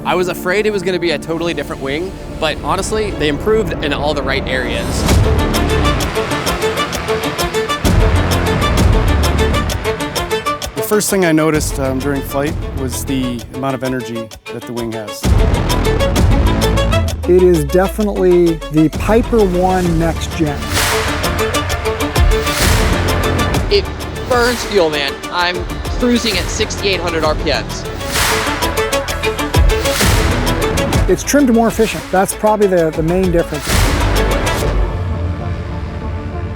I was afraid it was going to be a totally different wing, but honestly, they improved in all the right areas. The first thing I noticed during flight was the amount of energy that the wing has. It is definitely the Piper 1 Next Gen. It burns fuel, man. I'm cruising at 6,800 RPMs. It's trimmed more efficient. That's probably the main difference.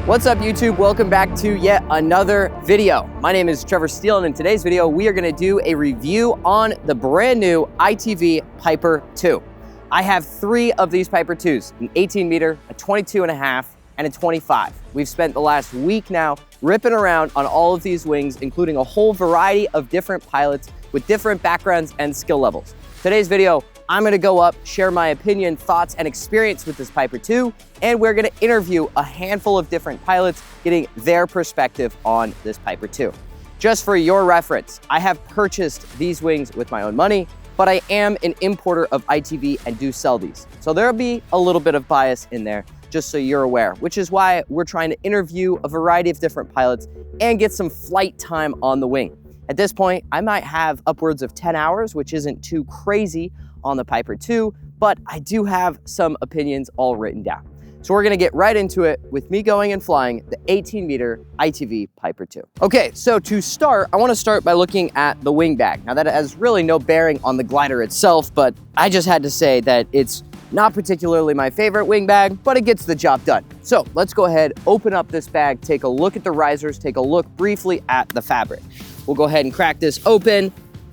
What's up, YouTube? Welcome back to yet another video. My name is Trevor Steele, and in today's video, we are gonna do a review on the brand new ITV Piper 2. I have 3 of these Piper 2s, an 18 meter, a 22.5, and a 25. We've spent the last week now ripping around on all of these wings, including a whole variety of different pilots with different backgrounds and skill levels. Today's video, I'm gonna go up, share my opinion, thoughts, and experience with this Piper 2, and we're gonna interview a handful of different pilots, getting their perspective on this Piper 2. Just for your reference, I have purchased these wings with my own money, but I am an importer of ITV and do sell these. So there'll be a little bit of bias in there, just so you're aware, which is why we're trying to interview a variety of different pilots and get some flight time on the wing. At this point, I might have upwards of 10 hours, which isn't too crazy on the Piper 2, but I do have some opinions all written down. So we're gonna get right into it with me going and flying the 18 meter ITV Piper 2. Okay, so to start, I wanna start by looking at the wing bag. Now that has really no bearing on the glider itself, but I just had to say that it's not particularly my favorite wing bag, but it gets the job done. So let's go ahead, open up this bag, take a look at the risers, take a look briefly at the fabric. We'll go ahead and crack this open,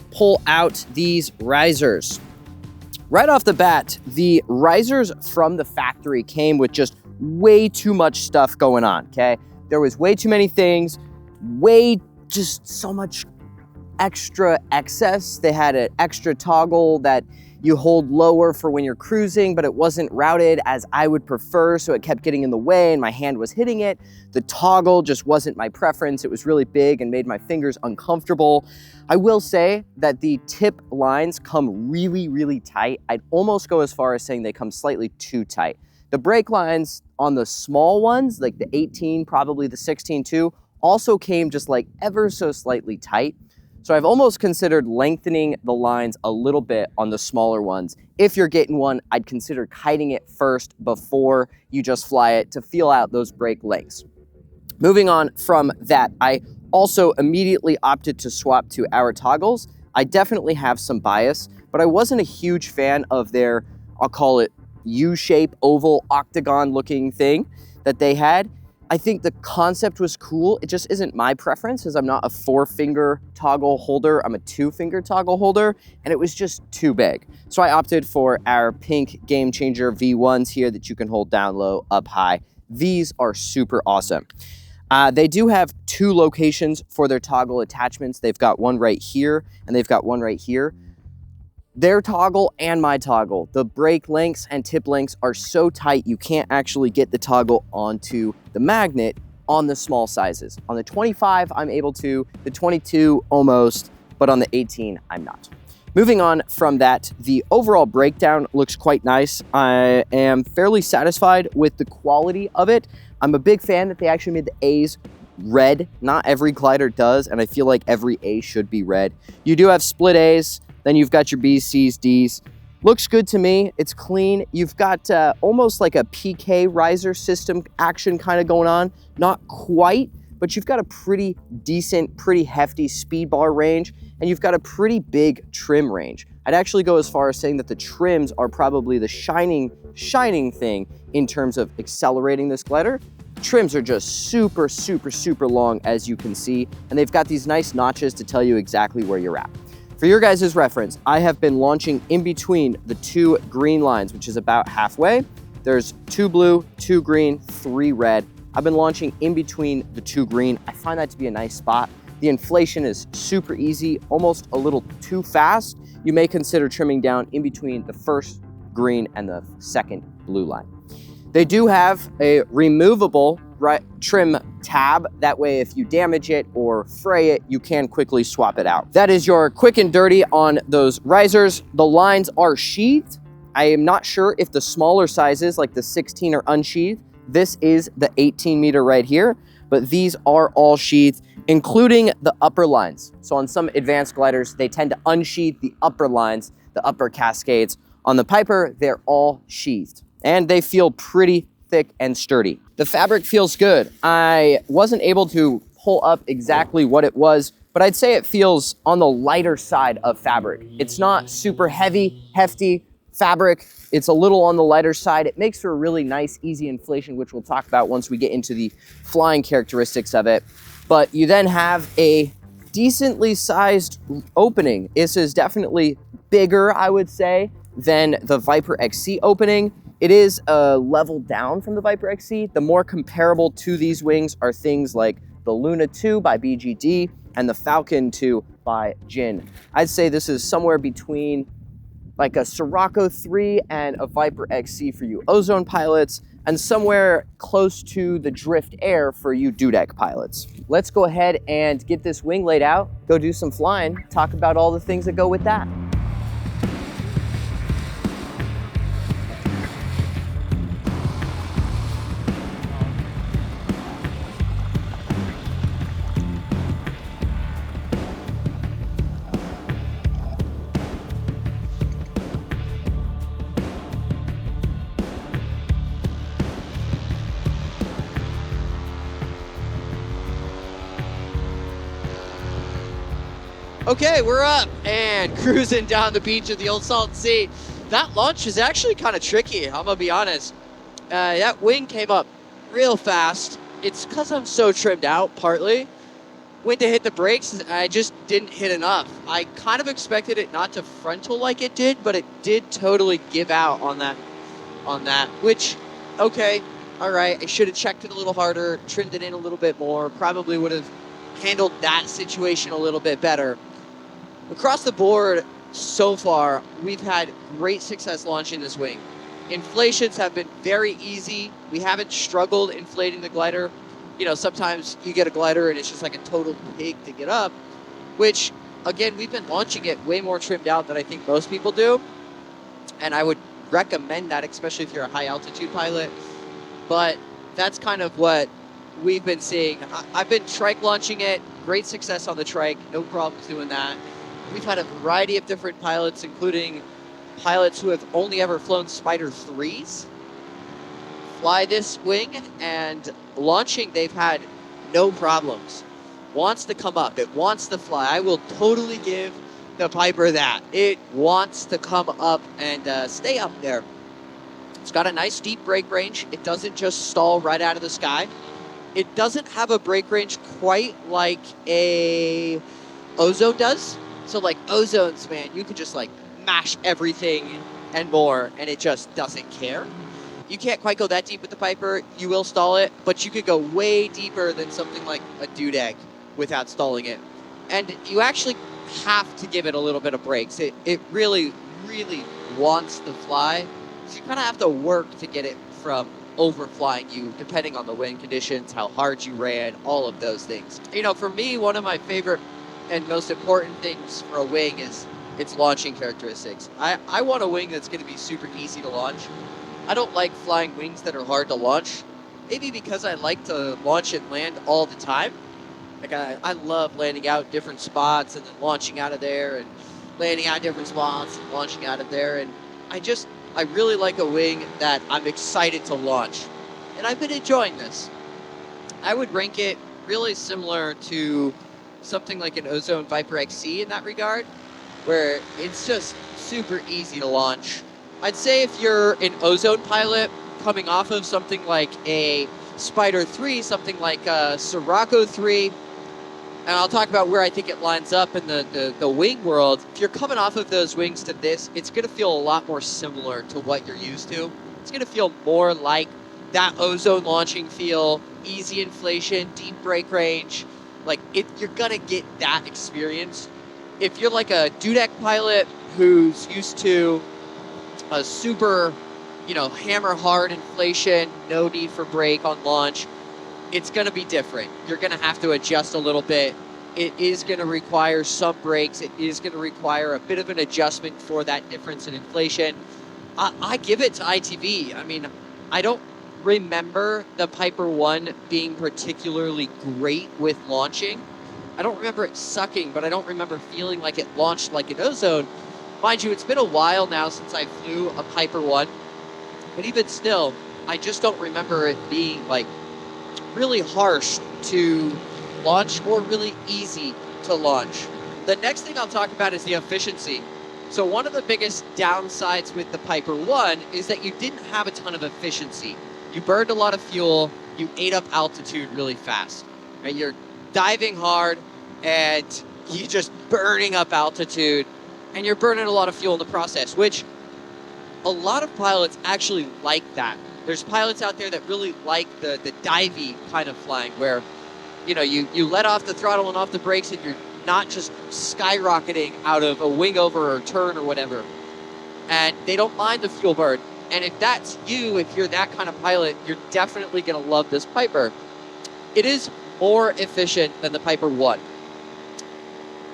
pull out these risers. Right off the bat, the risers from the factory came with just way too much stuff going on, okay? There was way too many things, just so much extra excess. They had an extra toggle that you hold lower for when you're cruising, but it wasn't routed as I would prefer, so it kept getting in the way and my hand was hitting it. The toggle just wasn't my preference. It was really big and made my fingers uncomfortable. I will say that the tip lines come really, really tight. I'd almost go as far as saying they come slightly too tight. The brake lines on the small ones, like the 18, probably the 16 too, also came just like ever so slightly tight. So I've almost considered lengthening the lines a little bit on the smaller ones. If you're getting one, I'd consider kiting it first before you just fly it to feel out those brake lengths. Moving on from that, I also immediately opted to swap to our toggles. I definitely have some bias, but I wasn't a huge fan of their, I'll call it U-shape, oval, octagon looking thing that they had. I think the concept was cool. It just isn't my preference, as I'm not a 4-finger toggle holder. I'm a 2-finger toggle holder, and it was just too big. So I opted for our pink Game Changer V1s here that you can hold down low, up high. These are super awesome. They do have 2 locations for their toggle attachments. They've got one right here, and they've got one right here. Their toggle and my toggle, the brake lengths and tip lengths are so tight you can't actually get the toggle onto the magnet on the small sizes. On the 25, I'm able to, the 22 almost, but on the 18, I'm not. Moving on from that, the overall breakdown looks quite nice. I am fairly satisfied with the quality of it. I'm a big fan that they actually made the A's red. Not every glider does, and I feel like every A should be red. You do have split A's. Then you've got your B's, C's, D's. Looks good to me. It's clean. You've got almost like a PK riser system action kind of going on. Not quite, but you've got a pretty decent, pretty hefty speed bar range, and you've got a pretty big trim range. I'd actually go as far as saying that the trims are probably the shining thing in terms of accelerating this glider. Trims are just super, super, super long, as you can see, and they've got these nice notches to tell you exactly where you're at. For your guys' reference, I have been launching in between the 2 green lines, which is about halfway. There's 2 blue, 2 green, 3 red. I've been launching in between the 2 green. I find that to be a nice spot. The inflation is super easy, almost a little too fast. You may consider trimming down in between the first green and the second blue line. They do have a removable trim tab. That way, if you damage it or fray it, you can quickly swap it out. That is your quick and dirty on those risers. The lines are sheathed. I am not sure if the smaller sizes, like the 16, are unsheathed. This is the 18 meter right here, but these are all sheathed, including the upper lines. So on some advanced gliders, they tend to unsheath the upper lines, the upper cascades. On the Piper, they're all sheathed, and they feel pretty thick and sturdy. The fabric feels good. I wasn't able to pull up exactly what it was, but I'd say it feels on the lighter side of fabric. It's not super heavy, hefty fabric. It's a little on the lighter side. It makes for a really nice, easy inflation, which we'll talk about once we get into the flying characteristics of it. But you then have a decently sized opening. This is definitely bigger, I would say, than the Viper XC opening. It is a level down from the Viper XC. The more comparable to these wings are things like the Luna 2 by BGD and the Falcon 2 by Jin. I'd say this is somewhere between like a Sirocco 3 and a Viper XC for you Ozone pilots, and somewhere close to the Drift Air for you Dudek pilots. Let's go ahead and get this wing laid out, go do some flying, talk about all the things that go with that. Okay, we're up and cruising down the beach of the Old Salton Sea. That launch is actually kind of tricky, I'm gonna be honest. That wing came up real fast. It's because I'm so trimmed out, partly. Went to hit the brakes, I just didn't hit enough. I kind of expected it not to frontal like it did, but it did totally give out on that, which, okay, all right, I should have checked it a little harder, trimmed it in a little bit more, probably would have handled that situation a little bit better. Across the board, so far, we've had great success launching this wing. Inflations have been very easy. We haven't struggled inflating the glider. You know, sometimes you get a glider and it's just like a total pig to get up, which, again, we've been launching it way more trimmed out than I think most people do. And I would recommend that, especially if you're a high altitude pilot. But that's kind of what we've been seeing. I've been trike launching it, great success on the trike, no problems doing that. We've had a variety of different pilots, including pilots who have only ever flown Spider 3s, fly this wing, and launching they've had no problems. Wants to come up, it wants to fly. I will totally give the Piper that. It wants to come up and stay up there. It's got a nice deep brake range. It doesn't just stall right out of the sky. It doesn't have a brake range quite like a Ozone does. So like Ozones, man, you can just like mash everything and more, and it just doesn't care. You can't quite go that deep with the Piper. You will stall it, but you could go way deeper than something like a Dudek without stalling it. And you actually have to give it a little bit of brakes. It really, really wants to fly. So you kind of have to work to get it from overflying you, depending on the wind conditions, how hard you ran, all of those things. You know, for me, one of my favorite and most important things for a wing is its launching characteristics. I want a wing that's going to be super easy to launch. I don't like flying wings that are hard to launch, maybe because I like to launch and land all the time. Like I love landing out different spots and then launching out of there and landing out different spots and launching out of there. And I really like a wing that I'm excited to launch. And I've been enjoying this. I would rank it really similar to something like an Ozone Viper XC in that regard, where it's just super easy to launch. I'd say if you're an Ozone pilot coming off of something like a Spider 3, something like a Sirocco 3, and I'll talk about where I think it lines up in the wing world. If you're coming off of those wings to this, it's going to feel a lot more similar to what you're used to. It's going to feel more like that Ozone launching feel, easy inflation, deep brake range. Like, you're going to get that experience. If you're like a Dudek pilot who's used to a super, hammer hard inflation, no need for brake on launch, it's going to be different. You're going to have to adjust a little bit. It is going to require some brakes. It is going to require a bit of an adjustment for that difference in inflation. I give it to ITV. I mean, I don't remember the Piper 1 being particularly great with launching. I don't remember it sucking, but I don't remember feeling like it launched like an Ozone. Mind you, it's been a while now since I flew a Piper 1, but even still, I just don't remember it being like really harsh to launch or really easy to launch. The next thing I'll talk about is the efficiency. So one of the biggest downsides with the Piper 1 is that you didn't have a ton of efficiency. You burned a lot of fuel, you ate up altitude really fast. Right? You're diving hard and you're just burning up altitude and you're burning a lot of fuel in the process, which a lot of pilots actually like that. There's pilots out there that really like the divey kind of flying where, you know, you let off the throttle and off the brakes and you're not just skyrocketing out of a wing over or turn or whatever. And they don't mind the fuel burn. And if that's you, if you're that kind of pilot, you're definitely going to love this Piper. It is more efficient than the Piper 1.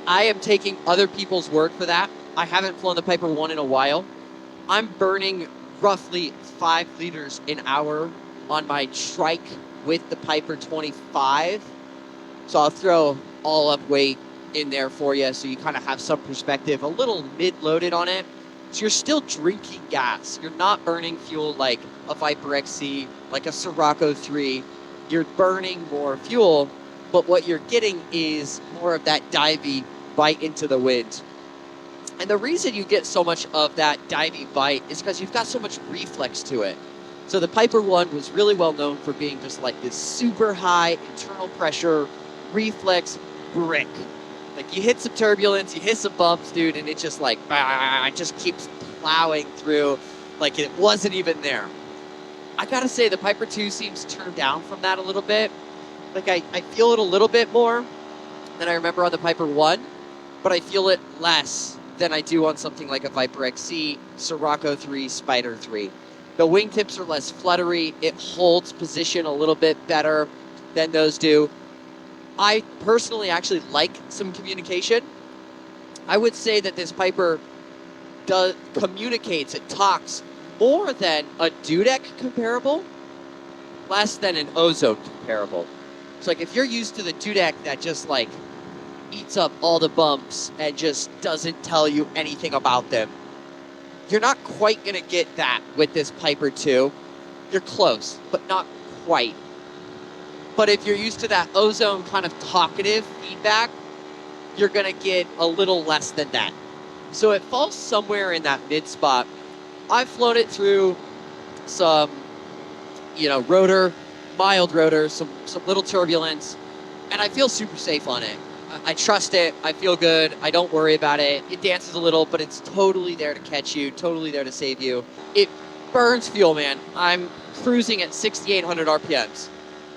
I am taking other people's word for that. I haven't flown the Piper 1 in a while. I'm burning roughly 5 liters an hour on my trike with the Piper 25. So I'll throw all up weight in there for you so you kind of have some perspective, a little mid-loaded on it. So you're still drinking gas. You're not burning fuel like a Viper XC, like a Sirocco 3. You're burning more fuel, but what you're getting is more of that divey bite into the wind. And the reason you get so much of that divey bite is because you've got so much reflex to it. So the Piper 1 was really well known for being just like this super high internal pressure reflex brick. Like you hit some turbulence, you hit some bumps, dude, and it just like, it just keeps plowing through like it wasn't even there. I gotta say the Piper 2 seems turned down from that a little bit. Like I feel it a little bit more than I remember on the Piper 1, but I feel it less than I do on something like a Viper XC, Sirocco 3, Spider 3. The wingtips are less fluttery. It holds position a little bit better than those do. I personally actually like some communication. I would say that this Piper communicates, it talks more than a Dudek comparable, less than an Ozone comparable. It's like if you're used to the Dudek that just like eats up all the bumps and just doesn't tell you anything about them, you're not quite going to get that with this Piper 2. You're close, but not quite. But if you're used to that Ozone kind of talkative feedback, you're going to get a little less than that. So it falls somewhere in that mid spot. I've flown it through some, rotor, mild rotor, some little turbulence, and I feel super safe on it. I trust it. I feel good. I don't worry about it. It dances a little, but it's totally there to catch you, totally there to save you. It burns fuel, man. I'm cruising at 6,800 RPMs.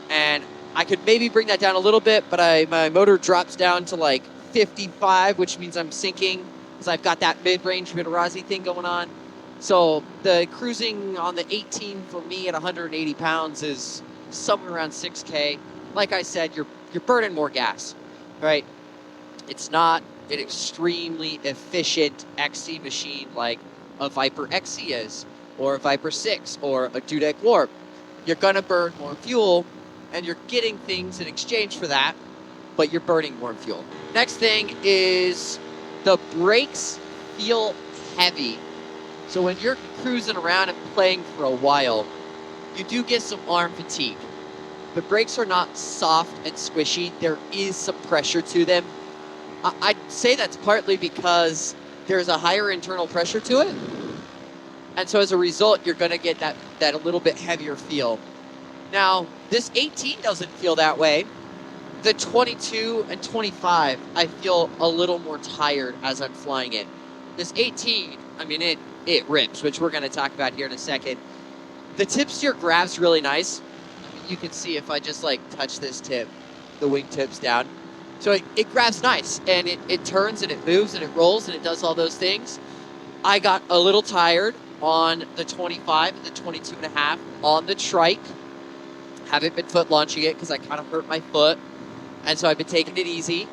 And I could maybe bring that down a little bit, but my motor drops down to like 55, which means I'm sinking because I've got that mid-range Midarazi thing going on. So the cruising on the 18 for me at 180 pounds is somewhere around 6K. Like I said, you're burning more gas, right? It's not an extremely efficient XC machine like a Viper XC is, or a Viper 6, or a Dudek Warp. You're going to burn more fuel, and you're getting things in exchange for that, but you're burning more fuel. Next thing is the brakes feel heavy. So when you're cruising around and playing for a while, you do get some arm fatigue. The brakes are not soft and squishy. There is some pressure to them. I'd say that's partly because there's a higher internal pressure to it. And so as a result, you're going to get that a little bit heavier feel. Now, this 18 doesn't feel that way. The 22 and 25, I feel a little more tired as I'm flying it. This 18, I mean, it rips, which we're going to talk about here in a second. The tip steer grabs really nice. You can see if I just like touch this tip, the wing tips down. So it grabs nice, and it turns and it moves and it rolls and it does all those things. I got a little tired on the 25 and the 22.5 on the trike. haven't been foot launching it because I kind of hurt my foot. And so I've been taking it easy.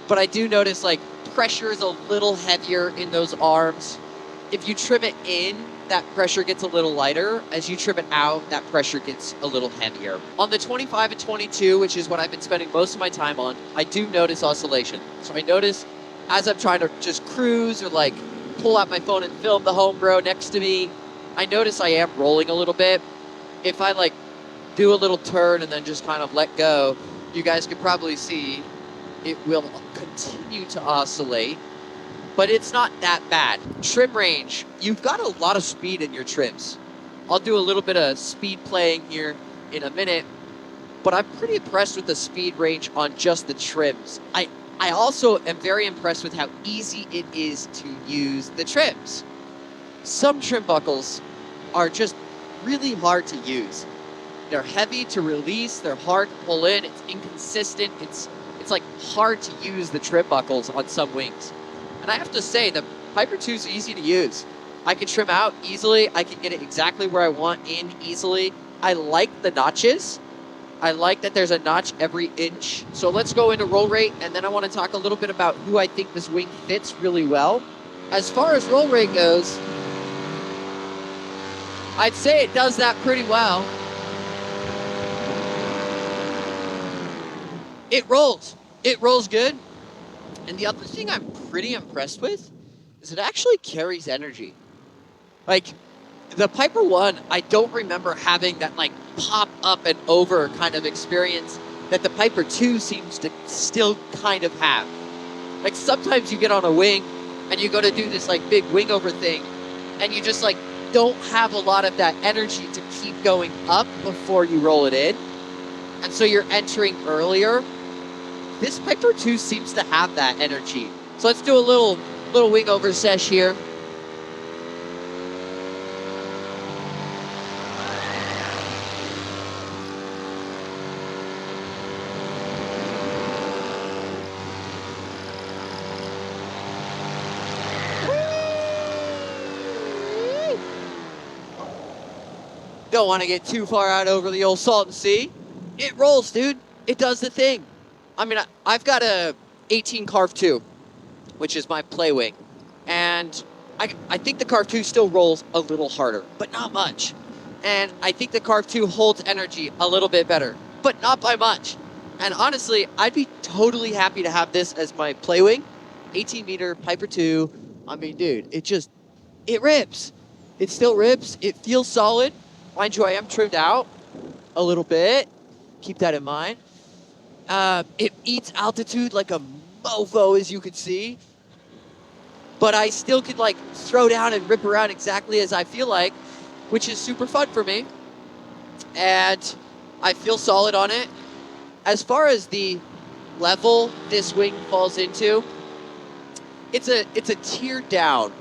But I do notice like pressure is a little heavier in those arms. If you trim it in, that pressure gets a little lighter. As you trim it out, that pressure gets a little heavier. On the 25 and 22, which is what I've been spending most of my time on, I do notice oscillation. So I notice as I'm trying to just cruise or like pull out my phone and film the home bro next to me, I notice I am rolling a little bit. If I like do a little turn and then just kind of let go, you guys can probably see it will continue to oscillate, but it's not that bad. Trim range, you've got a lot of speed in your trims. I'll do a little bit of speed playing here in a minute, but I'm pretty impressed with the speed range on just the trims. I also am very impressed with how easy it is to use the trims. Some trim buckles are just really hard to use. They're heavy to release, they're hard to pull in, it's inconsistent, it's like hard to use the trim buckles on some wings. And I have to say, the Piper 2 is easy to use. I can trim out easily, I can get it exactly where I want in easily. I like the notches. I like that there's a notch every inch. So let's go into roll rate, and then I want to talk a little bit about who I think this wing fits really well. As far as roll rate goes, I'd say it does that pretty well. It rolls. It rolls good. And the other thing I'm pretty impressed with is it actually carries energy. Like, the Piper 1, I don't remember having that, like, pop up and over kind of experience that the Piper 2 seems to still kind of have. Like, sometimes you get on a wing and you go to do this, like, big wing over thing, and you just, like, don't have a lot of that energy to keep going up before you roll it in. And so you're entering earlier. This Piper 2 seems to have that energy. So let's do a little wing over sesh here. Don't want to get too far out over the old Salton Sea. It rolls, dude. It does the thing. I mean, I've got a 18 Carve 2, which is my play wing. And I think the Carve 2 still rolls a little harder, but not much. And I think the Carve 2 holds energy a little bit better, but not by much. And honestly, I'd be totally happy to have this as my play wing. 18 meter Piper 2. I mean, dude, it rips. It still rips. It feels solid. Mind you, I am trimmed out a little bit. Keep that in mind. It eats altitude like a mofo, as you can see. But I still could like throw down and rip around exactly as I feel like, which is super fun for me. And I feel solid on it. As far as the level this wing falls into, it's a tier down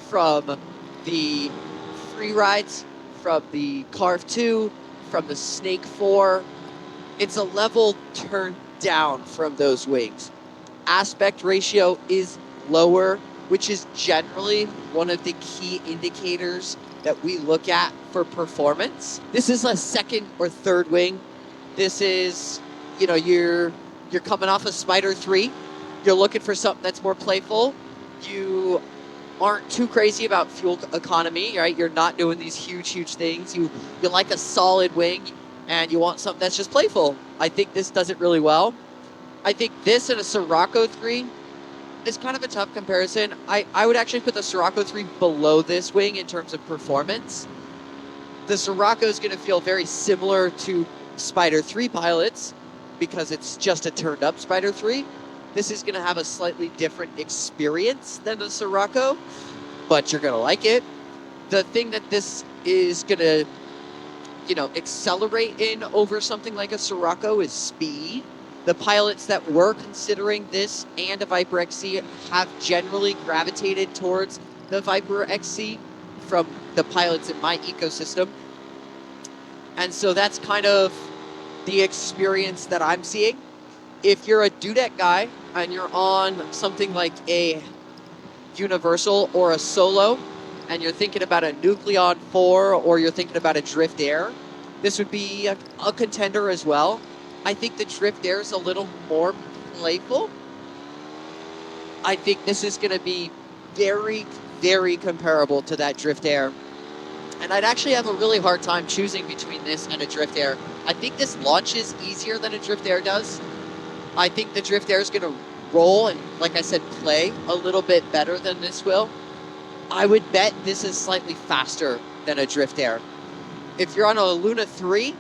from the free rides, from the Carve 2, from the Snake 4. It's a level turned down from those wings. Aspect ratio is lower, which is generally one of the key indicators that we look at for performance. This is a second or third wing. This is, you know, you're coming off a Spider 3. You're looking for something that's more playful. You aren't too crazy about fuel economy, right? You're not doing these huge things. You like a solid wing, and you want something that's just playful. I think this does it really well. I think this and a Sirocco 3 is kind of a tough comparison. I would actually put the Sirocco 3 below this wing in terms of performance. The Sirocco is going to feel very similar to Spider 3 pilots because it's just a turned up Spider 3. This is going to have a slightly different experience than the Sirocco, but you're going to like it. The thing that this is going to, you know, accelerate in over something like a Sirocco is speed. The pilots that were considering this and a Viper XC have generally gravitated towards the Viper XC from the pilots in my ecosystem. And so that's kind of the experience that I'm seeing. If you're a dudek guy and you're on something like a Universal or a Solo, and you're thinking about a Nucleon 4 or you're thinking about a Drift Air, this would be a contender as well. I think the Drift Air is a little more playful. I think this is going to be very, very comparable to that Drift Air. And I'd actually have a really hard time choosing between this and a Drift Air. I think this launches easier than a Drift Air does. I think the Drift Air is going to roll and, like I said, play a little bit better than this will. I would bet this is slightly faster than a Drift Air. If you're on a Luna 3,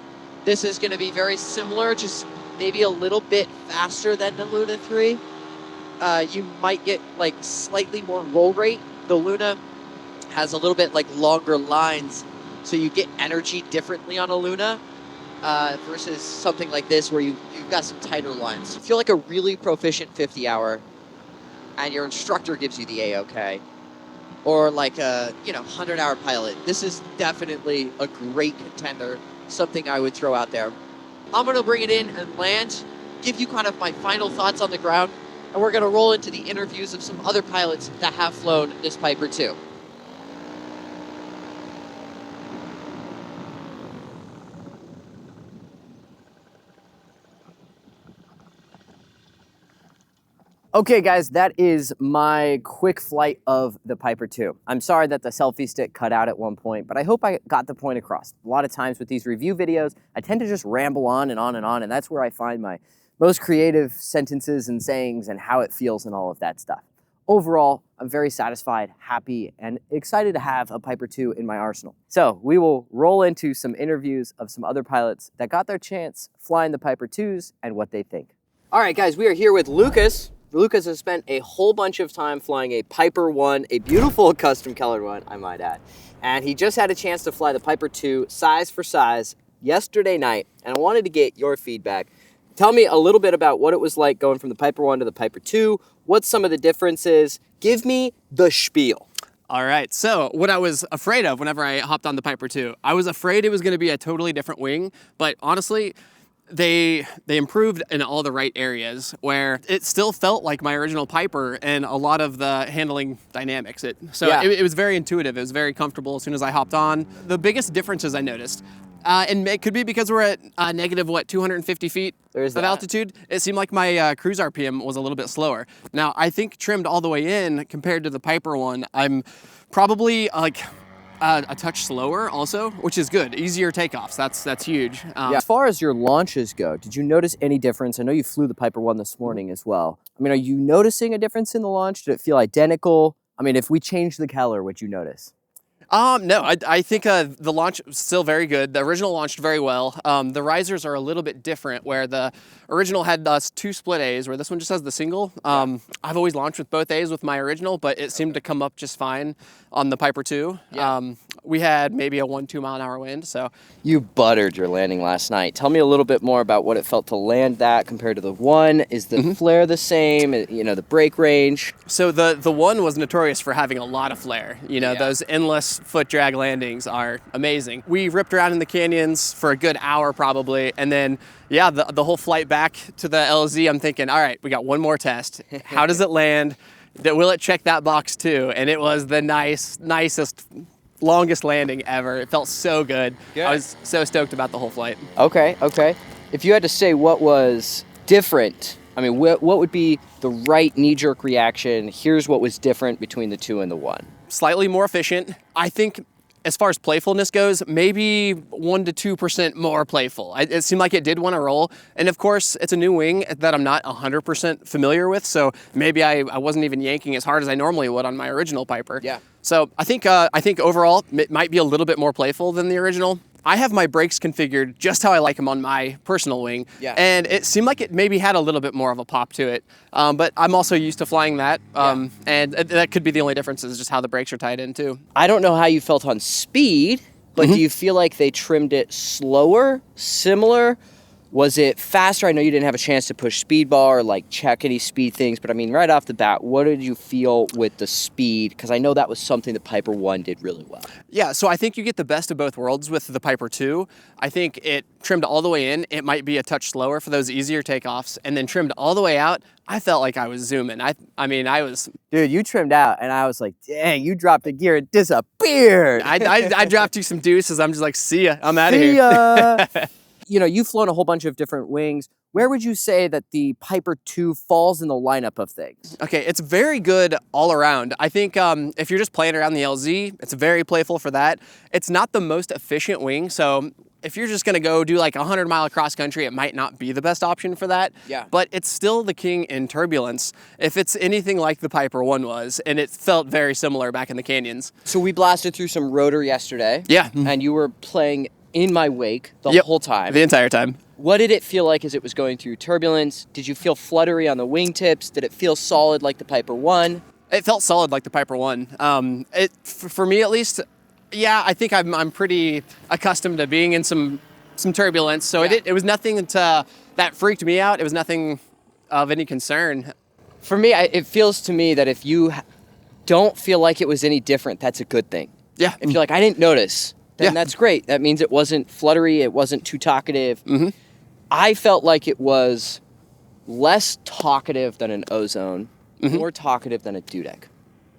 this is going to be very similar, just maybe a little bit faster than the Luna 3. You might get like slightly more roll rate. The Luna has a little bit like longer lines, so you get energy differently on a Luna versus something like this where you've got some tighter lines. If you're like a really proficient 50 hour and your instructor gives you the A-OK, or like a 100-hour pilot, this is definitely a great contender, something I would throw out there. I'm going to bring it in and land, give you kind of my final thoughts on the ground, and we're going to roll into the interviews of some other pilots that have flown this Piper too. Okay, guys, that is my quick flight of the Piper 2. I'm sorry that the selfie stick cut out at one point, but I hope I got the point across. A lot of times with these review videos, I tend to just ramble on and on and on, and that's where I find my most creative sentences and sayings and how it feels and all of that stuff. Overall, I'm very satisfied, happy, and excited to have a Piper 2 in my arsenal. So we will roll into some interviews of some other pilots that got their chance flying the Piper 2s and what they think. All right, guys, we are here with Lucas. Lucas has spent a whole bunch of time flying a Piper 1, a beautiful custom colored one, I might add. And he just had a chance to fly the Piper 2 size for size yesterday night, and I wanted to get your feedback. Tell me a little bit about what it was like going from the Piper 1 to the Piper 2, what's some of the differences. Give me the spiel. All right, so what I was afraid of whenever I hopped on the Piper 2, I was afraid it was going to be a totally different wing, but honestly, they improved in all the right areas where it still felt like my original Piper and a lot of the handling dynamics. It was very intuitive. It was very comfortable as soon as I hopped on. The biggest differences I noticed, and it could be because we're at negative 250 feet of altitude. It seemed like my cruise RPM was a little bit slower. Now I think trimmed all the way in compared to the Piper 1, I'm probably like a touch slower also, which is good. Easier takeoffs, that's huge. As far as your launches go, did you notice any difference? I know you flew the Piper 1 this morning as well. I mean, are you noticing a difference in the launch? Did it feel identical? I mean, if we changed the color, would you notice? No, I think the launch was still very good. The original launched very well. The risers are a little bit different, where the original had 2 split A's, where this one just has the single. I've always launched with both A's with my original, but it seemed to come up just fine on the Piper 2. Yeah. We had maybe a 1-2 mile an hour wind, so. You buttered your landing last night. Tell me a little bit more about what it felt to land that compared to the 1. Is the flare the same? You know, the brake range? So the 1 was notorious for having a lot of flare. You know, those endless foot drag landings are amazing. We ripped around in the canyons for a good hour probably, and then the whole flight back to the LZ, I'm thinking, all right, we got one more test. How does it land? Will it check that box too? And it was the nicest, longest landing ever. It felt so good. I was so stoked about the whole flight. Okay. If you had to say what was different, I mean, what would be the right knee-jerk reaction? Here's what was different between the 2 and the 1. Slightly more efficient. I think as far as playfulness goes, maybe 1 to 2% more playful. It seemed like it did want to roll. And of course, it's a new wing that I'm not 100% familiar with, so maybe I wasn't even yanking as hard as I normally would on my original Piper. Yeah. So I think overall, it might be a little bit more playful than the original. I have my brakes configured just how I like them on my personal wing, and it seemed like it maybe had a little bit more of a pop to it, but I'm also used to flying that, and that could be the only difference is just how the brakes are tied in too. I don't know how you felt on speed, but do you feel like they trimmed it slower, similar, Was it faster? I know you didn't have a chance to push speed bar or like check any speed things, but I mean, right off the bat, what did you feel with the speed? Because I know that was something that Piper 1 did really well. Yeah, so I think you get the best of both worlds with the Piper 2. I think it trimmed all the way in. It might be a touch slower for those easier takeoffs, and then trimmed all the way out. I felt like I was zooming. I mean, I was... Dude, you trimmed out, and I was like, dang, you dropped a gear, it disappeared. I dropped you some deuces. I'm just like, see ya, I'm out of See here. ya. You know, you've flown a whole bunch of different wings. Where would you say that the Piper 2 falls in the lineup of things? Okay, it's very good all around. I think if you're just playing around the LZ, it's very playful for that. It's not the most efficient wing, so if you're just gonna go do like 100-mile cross country, it might not be the best option for that. Yeah. But it's still the king in turbulence. If it's anything like the Piper 1 was, and it felt very similar back in the canyons. So we blasted through some rotor yesterday. Yeah. And you were playing in my wake the whole time. The entire time. What did it feel like as it was going through turbulence? Did you feel fluttery on the wingtips? Did it feel solid like the Piper 1? It felt solid like the Piper 1. For me at least, yeah, I think I'm pretty accustomed to being in some turbulence, so Yeah. it was nothing that freaked me out. It was nothing of any concern. For me, it feels to me that if you don't feel like it was any different, that's a good thing. Yeah. If you're like, I didn't notice, then Yeah. that's great. That means it wasn't fluttery, it wasn't too talkative. Mm-hmm. I felt like it was less talkative than an Ozone, Mm-hmm. more talkative than a Dudek.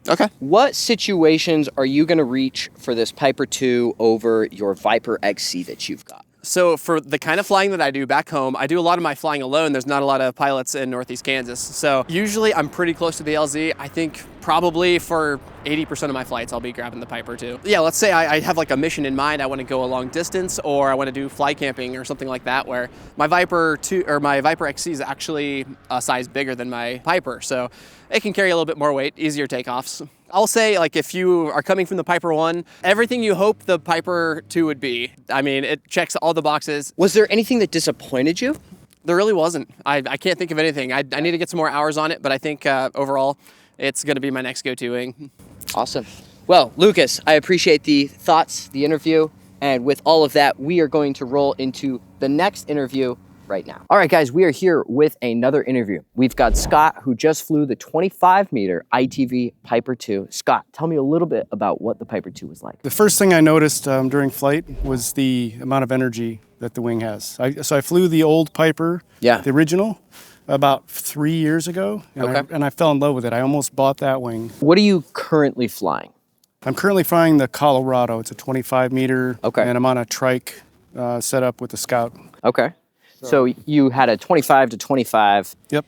Okay. What situations are you going to reach for this Piper 2 over your Viper XC that you've got? So for the kind of flying that I do back home, I do a lot of my flying alone. There's not a lot of pilots in Northeast Kansas. So usually I'm pretty close to the LZ. I think probably for 80% of my flights, I'll be grabbing the Piper 2. Yeah, let's say I have like a mission in mind. I want to go a long distance, or I want to do fly camping or something like that, where my Viper 2 or my Viper XC is actually a size bigger than my Piper. So it can carry a little bit more weight, easier takeoffs. I'll say, like, if you are coming from the Piper 1, everything you hope the Piper 2 would be. I mean, it checks all the boxes. Was there anything that disappointed you? There really wasn't. I can't think of anything. I need to get some more hours on it, but I think overall, it's going to be my next go-to wing. Awesome. Well, Lucas, I appreciate the thoughts, the interview, and with all of that, we are going to roll into the next interview right now. All right, guys, we are here with another interview. We've got Scott, who just flew the 25-meter ITV Piper 2. Scott, tell me a little bit about what the Piper 2 was like. The first thing I noticed during flight was the amount of energy that the wing has. So I flew the old Piper, Yeah. the original, about 3 years ago, and I fell in love with it. I almost bought that wing. What are you currently flying? I'm currently flying the Colorado. It's a 25-meter, Okay. and I'm on a trike setup with the Scout. Okay. So you had a 25 to 25. Yep.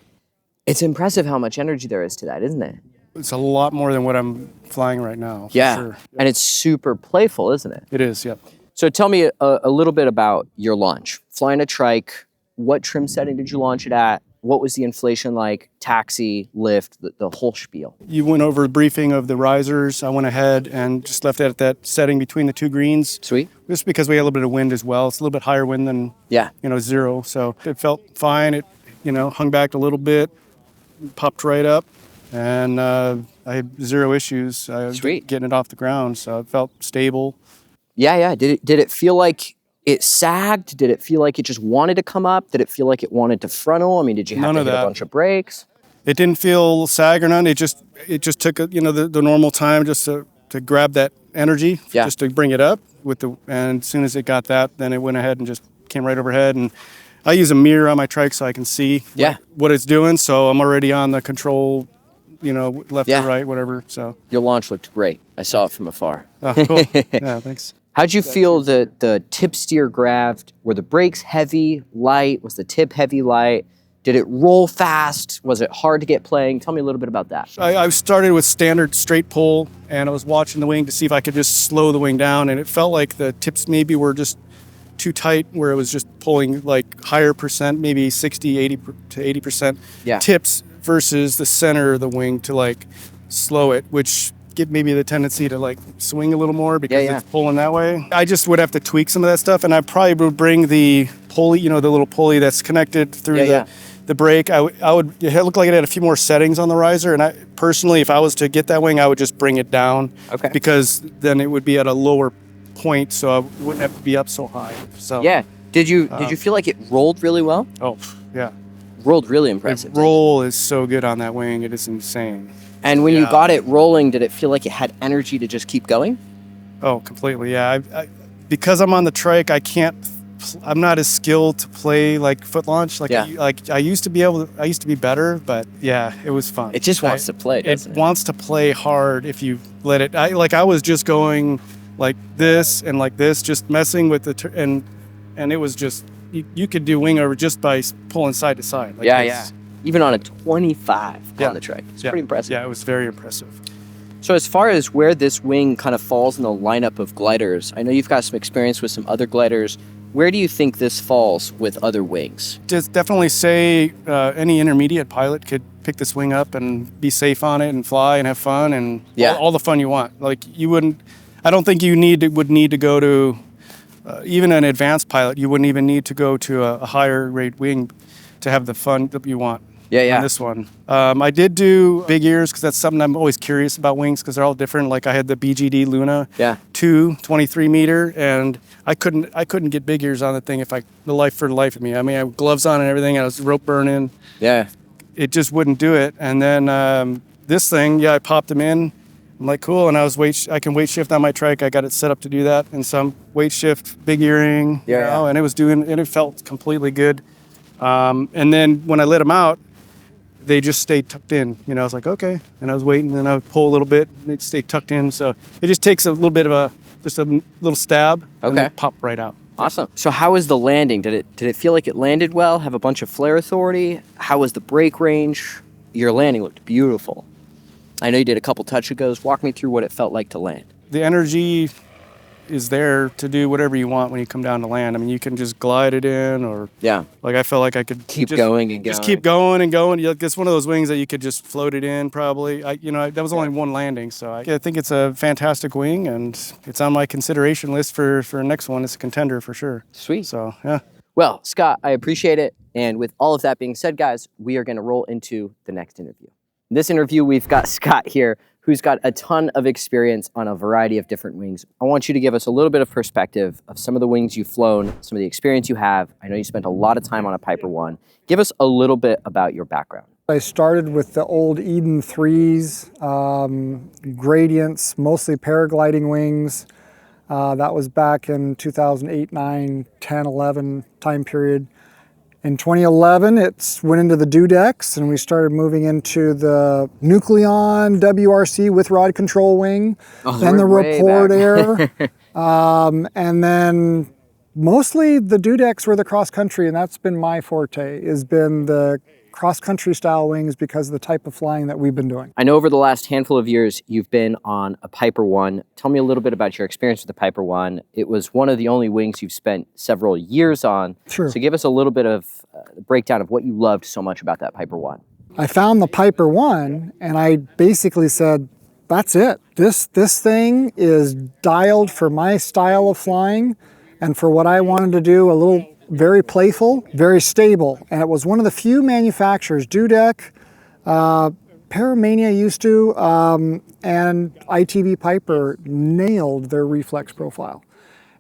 It's impressive how much energy there is to that, isn't it? It's a lot more than what I'm flying right now, for Yeah. sure. And it's super playful, isn't it? It is, yep. So tell me a little bit about your launch. Flying a trike, what trim setting did you launch it at? What was the inflation like? Taxi, lift, the whole spiel. You went over the briefing of the risers. I went ahead and just left it at that setting between the two greens. Sweet. Just because we had a little bit of wind as well. It's a little bit higher wind than, Yeah. zero. So it felt fine. It, hung back a little bit, popped right up, and I had zero issues Sweet. getting it off the ground. So it felt stable. Yeah. Did it feel like it sagged? Did it feel like it just wanted to come up? Did it feel like it wanted to frontal? I mean, did you have None to of hit a that. bunch of brakes? It didn't feel sag or none. It just took the normal time just to grab that energy, Yeah. just to bring it up and as soon as it got that, then it went ahead and just came right overhead. And I use a mirror on my trike so I can see Yeah. what it's doing. So I'm already on the control, left Yeah. or right, whatever. So Your launch looked great. I saw it from afar. cool. Yeah, thanks. How'd you feel the tip steer grabbed? Were the brakes heavy, light? Was the tip heavy, light? Did it roll fast? Was it hard to get playing? Tell me a little bit about that. I started with standard straight pull, and I was watching the wing to see if I could just slow the wing down, and it felt like the tips maybe were just too tight, where it was just pulling like higher percent, maybe 60, 80 to 80% Yeah. tips versus the center of the wing to like slow it, which give maybe the tendency to like swing a little more because Yeah. it's pulling that way. I just would have to tweak some of that stuff, and I probably would bring the pulley, the little pulley that's connected through Yeah. the brake. It looked like it had a few more settings on the riser, and I personally, if I was to get that wing, I would just bring it down. Okay. Because then it would be at a lower point, so I wouldn't have to be up so high. So Yeah. Did you feel like it rolled really well? Oh, yeah. Rolled really The impressive. roll is so good on that wing. It is insane. And when you got it rolling, did it feel like it had energy to just keep going? Oh, completely. Yeah. Because I'm on the trike, I'm not as skilled to play like foot launch. I used to be better, but yeah, it was fun. It just wants to play, doesn't it? It wants to play hard if you let it. I was just going like this and like this, just messing with and it was just, you could do wing over just by pulling side to side. Like yeah. Even on a 25 on the trike. It's pretty impressive. Yeah, it was very impressive. So as far as where this wing kind of falls in the lineup of gliders, I know you've got some experience with some other gliders. Where do you think this falls with other wings? Just definitely say any intermediate pilot could pick this wing up and be safe on it and fly and have fun and all the fun you want. Like I don't think you would need to go to, even an advanced pilot, you wouldn't even need to go to a higher rate wing to have the fun that you want. On this one. I did do big ears because that's something I'm always curious about wings because they're all different. Like I had the BGD Luna 2 23 meter and I couldn't get big ears on the thing for the life of me. I mean, I had gloves on and everything. I was rope burning. Yeah. It just wouldn't do it. And then this thing, I popped them in. I'm like, cool. And I can weight shift on my trike. I got it set up to do that. And some weight shift, big earring, and it felt completely good. And then when I let them out, they just stayed tucked in. I was like, okay. And I was waiting, and then I would pull a little bit, and they'd stay tucked in. So it just takes a little bit of just a little stab, and they pop right out. Awesome. So how was the landing? Did it feel like it landed well? Have a bunch of flare authority? How was the brake range? Your landing looked beautiful. I know you did a couple touch and goes. Walk me through what it felt like to land. The energy is there to do whatever you want when you come down to land. I mean, you can just glide it in, or like I felt like I could keep going and going. Just keep going and going. It's one of those wings that you could just float it in. Probably, that was only one landing, so I think it's a fantastic wing, and it's on my consideration list for next one. It's a contender for sure. Sweet. So yeah. Well, Scott, I appreciate it. And with all of that being said, guys, we are going to roll into the next interview. In this interview, we've got Scott here, who's got a ton of experience on a variety of different wings. I want you to give us a little bit of perspective of some of the wings you've flown, some of the experience you have. I know you spent a lot of time on a Piper One. Give us a little bit about your background. I started with the old Eden 3s, gradients, mostly paragliding wings. That was back in 2008, 9, 10, 11 time period. In 2011, it went into the Dudex, and we started moving into the Nucleon WRC with rod control wing, then the Report Air, and then mostly the Dudex were the cross country, and that's been my forte, has been the cross-country style wings because of the type of flying that we've been doing. I know over the last handful of years, you've been on a Piper One. Tell me a little bit about your experience with the Piper One. It was one of the only wings you've spent several years on. Sure. So give us a little bit of the breakdown of what you loved so much about that Piper One. I found the Piper One, and I basically said, that's it. This thing is dialed for my style of flying and for what I wanted to do, very playful, very stable. And it was one of the few manufacturers, Dudek, Paramania used to, and ITV Piper nailed their reflex profile.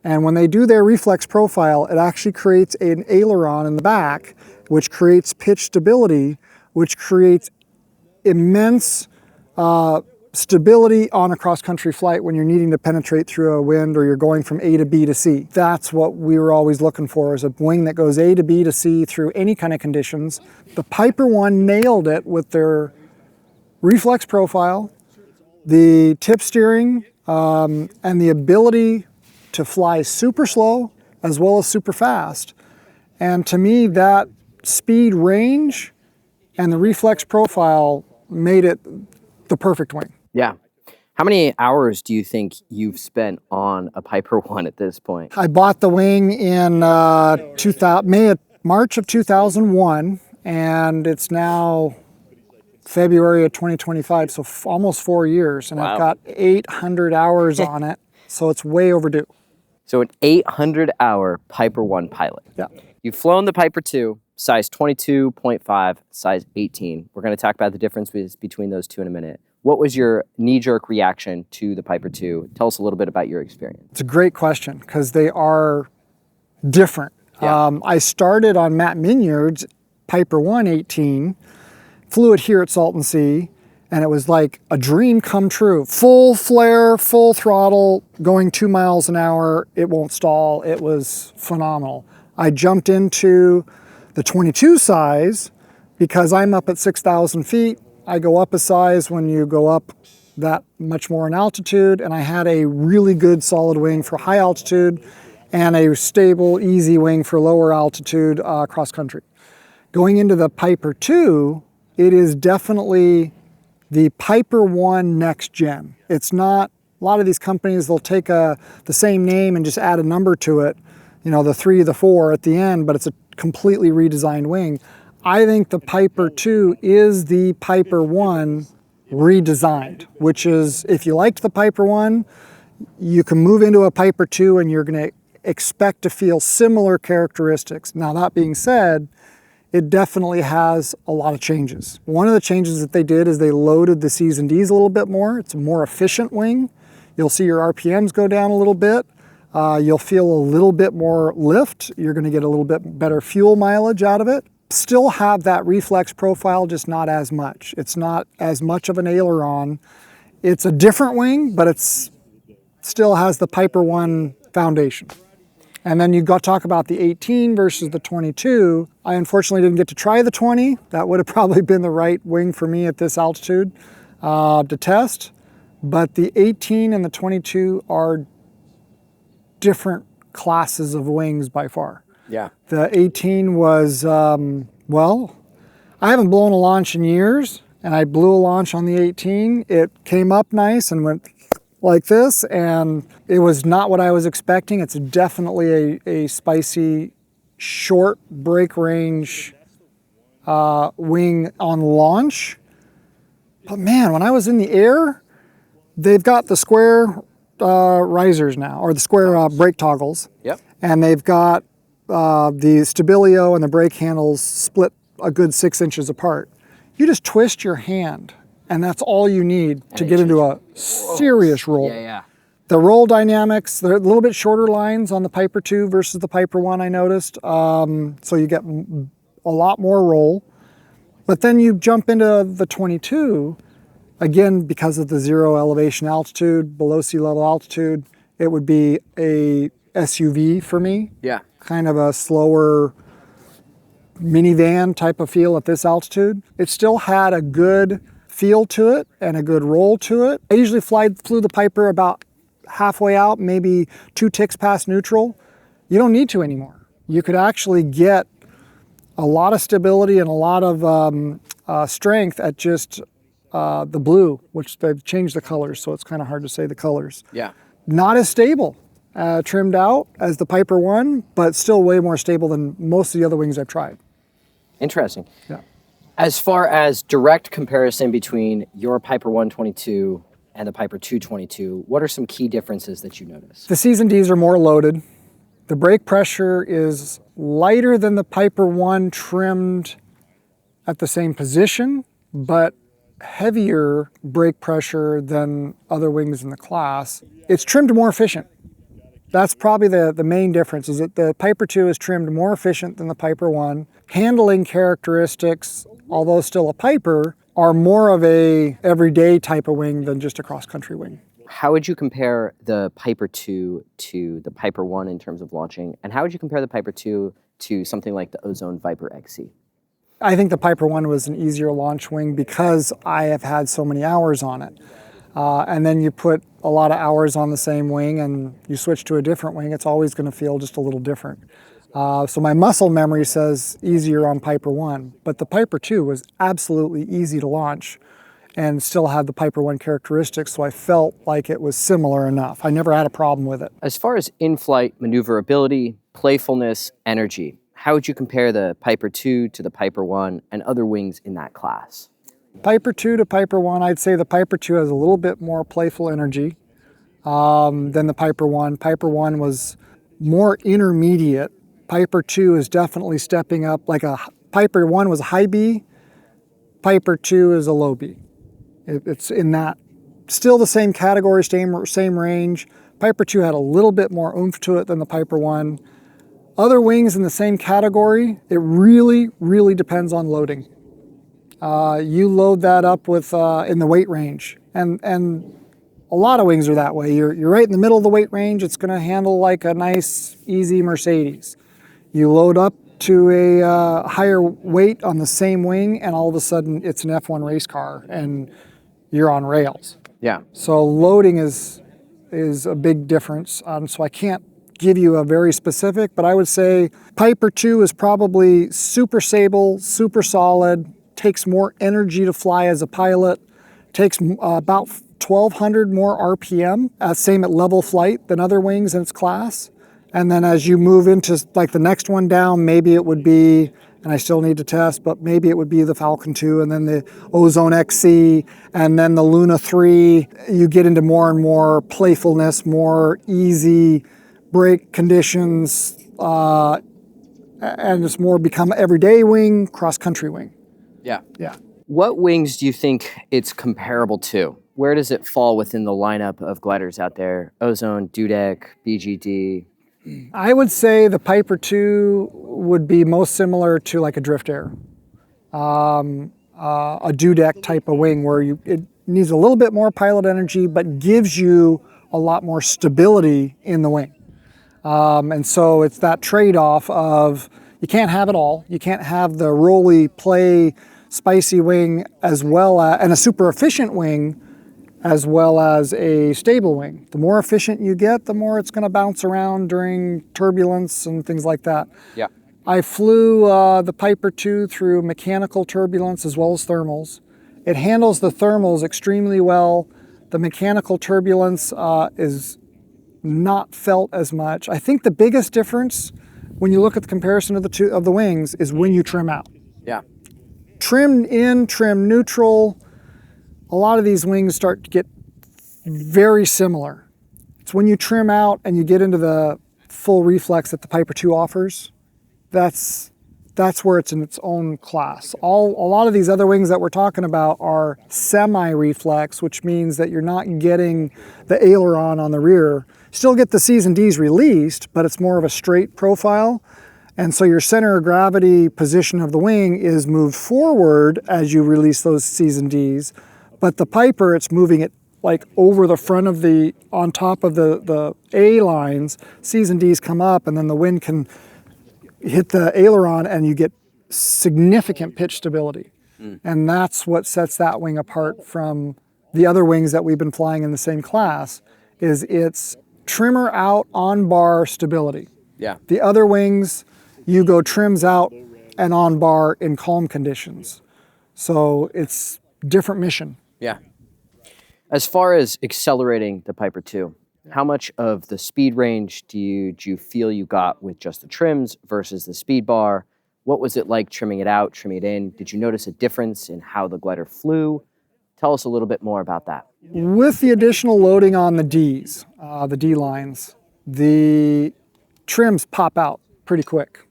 And when they do their reflex profile, it actually creates an aileron in the back, which creates pitch stability, which creates immense stability on a cross-country flight when you're needing to penetrate through a wind or you're going from A to B to C. That's what we were always looking for, is a wing that goes A to B to C through any kind of conditions. The Piper One nailed it with their reflex profile, the tip steering, and the ability to fly super slow as well as super fast. And to me, that speed range and the reflex profile made it the perfect wing. Yeah. How many hours do you think you've spent on a Piper One at this point? I bought the wing in March of 2001, and it's now February of 2025, so almost 4 years, and I've got 800 hours on it, so it's way overdue. So an 800-hour Piper One pilot. Yeah. You've flown the Piper 2, size 22.5, size 18. We're going to talk about the differences between those two in a minute. What was your knee-jerk reaction to the Piper 2? Tell us a little bit about your experience. It's a great question because they are different. Yeah. I started on Matt Minyard's Piper 118, flew it here at Salton Sea, and it was like a dream come true. Full flare, full throttle, going 2 miles an hour. It won't stall. It was phenomenal. I jumped into the 22 size because I'm up at 6,000 feet. I go up a size when you go up that much more in altitude, and I had a really good solid wing for high altitude and a stable, easy wing for lower altitude cross country. Going into the Piper 2, it is definitely the Piper 1 next gen. It's not, a lot of these companies, they'll take the same name and just add a number to it, you know, the 3, the 4 at the end, but it's a completely redesigned wing. I think the Piper 2 is the Piper 1 redesigned, which is, if you liked the Piper 1, you can move into a Piper 2 and you're going to expect to feel similar characteristics. Now, that being said, it definitely has a lot of changes. One of the changes that they did is they loaded the C's and D's a little bit more. It's a more efficient wing. You'll see your RPMs go down a little bit. You'll feel a little bit more lift. You're going to get a little bit better fuel mileage out of it. Still have that reflex profile, just not as much. It's not as much of an aileron. It's a different wing, but it's still has the Piper 1 foundation. And then you got to talk about the 18 versus the 22. I unfortunately didn't get to try the 20. That would have probably been the right wing for me at this altitude to test. But the 18 and the 22 are different classes of wings by far. Yeah. The 18 was, well, I haven't blown a launch in years, and I blew a launch on the 18. It came up nice and went like this, and it was not what I was expecting. It's definitely a spicy, short break range wing on launch. But man, when I was in the air, they've got the square risers now, or the square brake toggles. Yep. And they've got the stabilio and the brake handles split a good 6 inches apart. You just twist your hand, and that's all you need to get into a serious roll. Yeah, yeah. The roll dynamics, they're a little bit shorter lines on the Piper 2 versus the Piper 1, I noticed. So you get a lot more roll. But then you jump into the 22, again, because of the zero elevation altitude, below sea level altitude, it would be a SUV for me. Yeah. Kind of a slower minivan type of feel at this altitude. It still had a good feel to it and a good roll to it. I usually flew the Piper about halfway out, maybe 2 ticks past neutral. You don't need to anymore. You could actually get a lot of stability and a lot of strength at just the blue, which they've changed the colors, so it's kind of hard to say the colors. Yeah. Not as stable, trimmed out as the Piper 1, but still way more stable than most of the other wings I've tried. Interesting. Yeah. As far as direct comparison between your Piper 122 and the Piper 222, what are some key differences that you notice? The C's and D's are more loaded. The brake pressure is lighter than the Piper 1 trimmed at the same position, but heavier brake pressure than other wings in the class. It's trimmed more efficient. That's probably the main difference, is that the Piper 2 is trimmed more efficient than the Piper 1. Handling characteristics, although still a Piper, are more of a everyday type of wing than just a cross-country wing. How would you compare the Piper 2 to the Piper 1 in terms of launching? And how would you compare the Piper 2 to something like the Ozone Viper XC? I think the Piper 1 was an easier launch wing because I have had so many hours on it. And then you put a lot of hours on the same wing and you switch to a different wing, it's always going to feel just a little different. So my muscle memory says easier on Piper 1, but the Piper 2 was absolutely easy to launch and still had the Piper 1 characteristics, so I felt like it was similar enough. I never had a problem with it. As far as in-flight maneuverability, playfulness, energy, how would you compare the Piper 2 to the Piper 1 and other wings in that class? Piper 2 to Piper 1, I'd say the Piper 2 has a little bit more playful energy than the Piper 1. Piper 1 was more intermediate. Piper 2 is definitely stepping up. Like a Piper 1 was a high B, Piper 2 is a low B. It's in that, still the same category, same range. Piper 2 had a little bit more oomph to it than the Piper 1. Other wings in the same category, it really, really depends on loading. You load that up with in the weight range, and a lot of wings are that way. You're right in the middle of the weight range. It's going to handle like a nice, easy Mercedes. You load up to a higher weight on the same wing, and all of a sudden it's an F1 race car, and you're on rails. Yeah. So loading is a big difference. So I can't give you a very specific, but I would say Piper 2 is probably super stable, super solid, takes more energy to fly as a pilot, takes about 1,200 more RPM, same at level flight than other wings in its class. And then as you move into like the next one down, maybe it would be, and I still need to test, but maybe it would be the Falcon 2 and then the Ozone XC and then the Luna 3. You get into more and more playfulness, more easy brake conditions, and it's more become everyday wing, cross-country wing. Yeah. Yeah. What wings do you think it's comparable to? Where does it fall within the lineup of gliders out there? Ozone, Dudek, BGD? I would say the Piper 2 would be most similar to like a Drift Air, a Dudek type of wing where it needs a little bit more pilot energy but gives you a lot more stability in the wing. And so it's that trade-off of you can't have it all. You can't have the roly play spicy wing as well as, and a super efficient wing as well as a stable wing. The more efficient you get, the more it's going to bounce around during turbulence and things like that. Yeah. I flew the Piper 2 through mechanical turbulence as well as thermals. It handles the thermals extremely well. The mechanical turbulence is not felt as much. I think the biggest difference when you look at the comparison of the wings is when you trim out. Yeah. Trim in, trim neutral, a lot of these wings start to get very similar. It's when you trim out and you get into the full reflex that the Piper 2 offers, that's where it's in its own class. A lot of these other wings that we're talking about are semi-reflex, which means that you're not getting the aileron on the rear. Still get the C's and D's released, but it's more of a straight profile. And so your center of gravity position of the wing is moved forward as you release those C's and D's. But the Piper, it's moving it like over the front of on top of the A lines, C's and D's come up, and then the wind can hit the aileron and you get significant pitch stability. And that's what sets that wing apart from the other wings that we've been flying in the same class, is its trimmer out on bar stability. Yeah. The other wings, you go trims out and on bar in calm conditions. So it's different mission. Yeah. As far as accelerating the Piper 2, how much of the speed range do you feel you got with just the trims versus the speed bar? What was it like trimming it out, trimming it in? Did you notice a difference in how the glider flew? Tell us a little bit more about that. With the additional loading on the Ds, the D lines, the trims pop out pretty quick.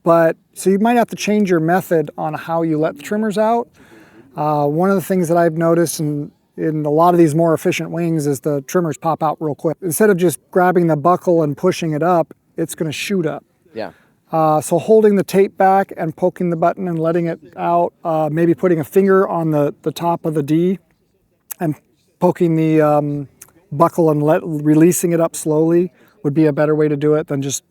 But so you might have to change your method on how you let the trimmers out. One of the things that I've noticed in a lot of these more efficient wings is the trimmers pop out real quick. Instead of just grabbing the buckle and pushing it up, it's going to shoot up. Yeah. So holding the tape back and poking the button and letting it out, maybe putting a finger on the top of the D and poking the buckle and releasing it up slowly would be a better way to do it than just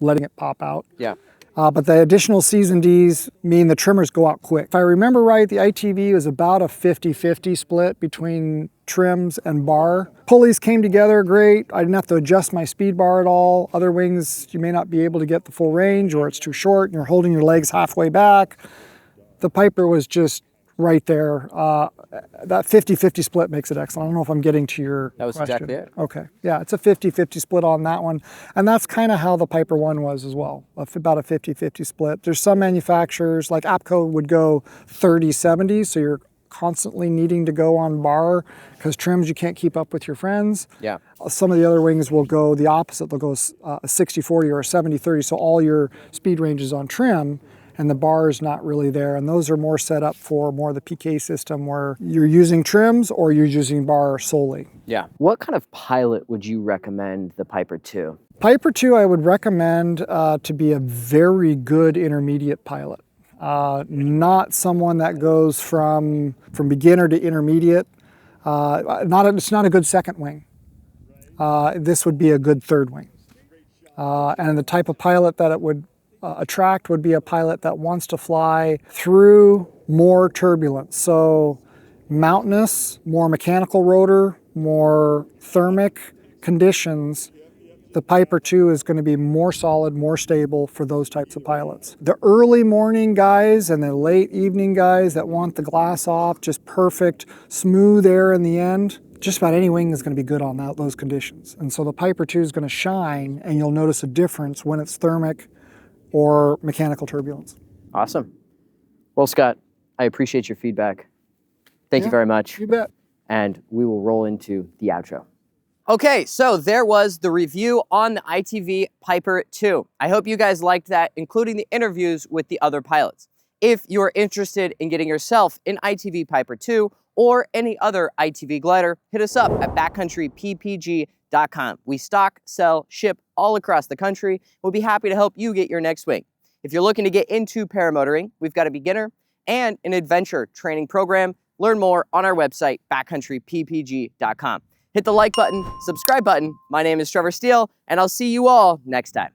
letting it pop out. Yeah. But the additional C's and D's mean the trimmers go out quick. If I remember right, the ITV was about a 50-50 split between trims and bar. Pulleys came together great. I didn't have to adjust my speed bar at all. Other wings, you may not be able to get the full range, or it's too short and you're holding your legs halfway back. The Piper was just right there. That 50-50 split makes it excellent. I don't know if I'm getting to your That was question. exactly it. Okay, yeah, it's a 50-50 split on that one. And that's kind of how the Piper 1 was as well, about a 50-50 split. There's some manufacturers, like APCO would go 30-70, so you're constantly needing to go on bar because trims you can't keep up with your friends. Yeah. Some of the other wings will go the opposite. They'll go a 60-40 or a 70-30, so all your speed range is on trim, and the bar is not really there. And those are more set up for more the PK system where you're using trims or you're using bar solely. Yeah. What kind of pilot would you recommend the Piper 2? Piper 2 I would recommend to be a very good intermediate pilot. Not someone that goes from beginner to intermediate. It's not a good second wing. This would be a good third wing. And the type of pilot that it would attract would be a pilot that wants to fly through more turbulence. So mountainous, more mechanical rotor, more thermic conditions. The Piper 2 is going to be more solid, more stable for those types of pilots. The early morning guys and the late evening guys that want the glass off, just perfect, smooth air in the end, just about any wing is going to be good on those conditions. And so the Piper 2 is going to shine, and you'll notice a difference when it's thermic or mechanical turbulence. Awesome. Well, Scott, I appreciate your feedback. Thank you very much. You bet. And we will roll into the outro. Okay, so there was the review on the ITV Piper 2. I hope you guys liked that, including the interviews with the other pilots. If you're interested in getting yourself an ITV Piper 2 or any other ITV glider, hit us up at backcountryppg.com. We stock, sell, ship all across the country. We'll be happy to help you get your next wing. If you're looking to get into paramotoring, we've got a beginner and an adventure training program. Learn more on our website, backcountryppg.com. Hit the like button, subscribe button. My name is Trevor Steele, and I'll see you all next time.